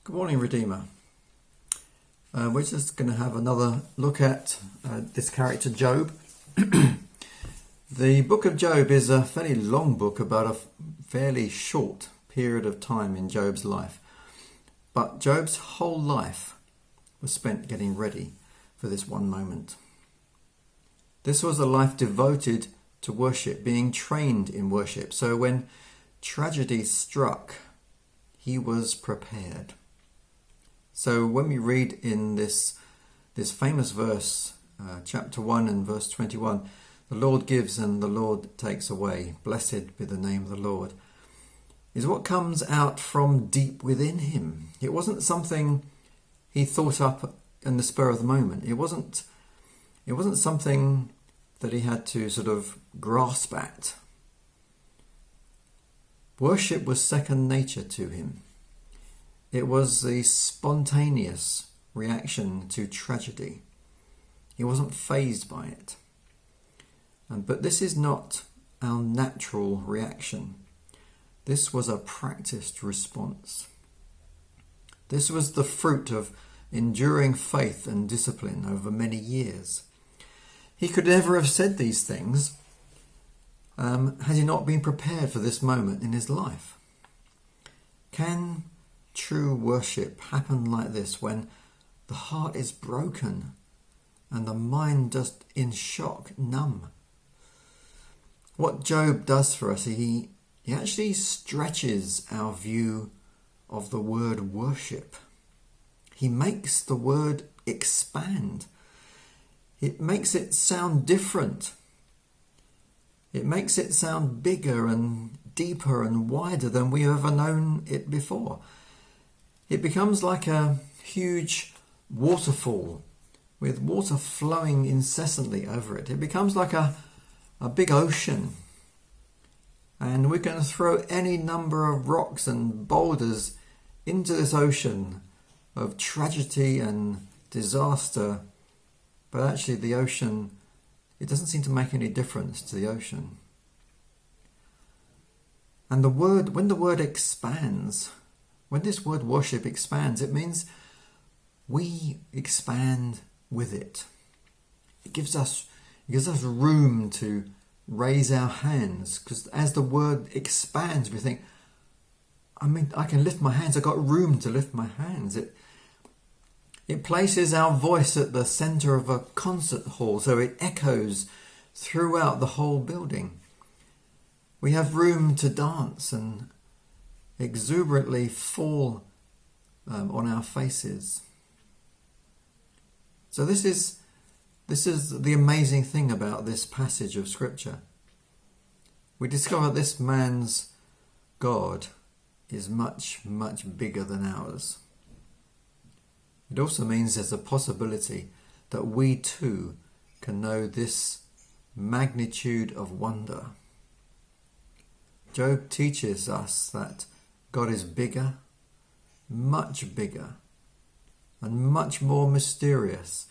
Good morning, Redeemer. We're just going to have another look at this character, Job. The book of Job is a fairly long book about a fairly short period of time in Job's life. But Job's whole life was spent getting ready for this one moment. This was a life devoted to worship, being trained in worship. So when tragedy struck, he was prepared. So when we read in this famous verse, chapter 1 and verse 21, the Lord gives and the Lord takes away, blessed be the name of the Lord, is what comes out from deep within him. It wasn't something he thought up in the spur of the moment. It wasn't something that he had to sort of grasp at. Worship was second nature to him. It was the spontaneous reaction to tragedy. He wasn't fazed by it. But this is not our natural reaction. This was a practiced response. This was the fruit of enduring faith and discipline over many years. He could never have said these things had he not been prepared for this moment in his life. Can true worship happen like this, when the heart is broken and the mind just in shock, numb? What Job does for us, he actually stretches our view of the word worship. He makes the word expand. It makes it sound different. It makes it sound bigger and deeper and wider than we have ever known it before. It becomes like a huge waterfall with water flowing incessantly over it. It becomes like a big ocean. And we're going to throw any number of rocks and boulders into this ocean of tragedy and disaster. But actually the ocean, it doesn't seem to make any difference to the ocean. And when the word expands, when this word worship expands, it means we expand with it. It gives us room to raise our hands, because as the word expands, we think, I can lift my hands. I've got room to lift my hands. It places our voice at the centre of a concert hall, so it echoes throughout the whole building. We have room to dance and exuberantly fall on our faces. So this is the amazing thing about this passage of Scripture. We discover this man's God is much, much bigger than ours. It also means there's a possibility that we too can know this magnitude of wonder. Job teaches us that God is bigger, much bigger, and much more mysterious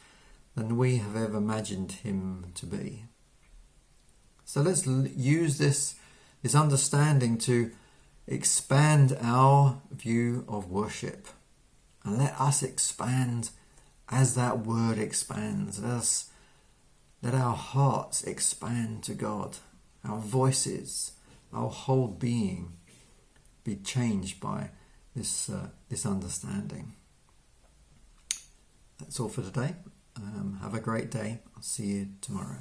than we have ever imagined him to be. So let's use this understanding to expand our view of worship. And let us expand as that word expands. Let our hearts expand to God. Our voices, our whole being be changed by this understanding. That's all for today. Have a great day. I'll see you tomorrow.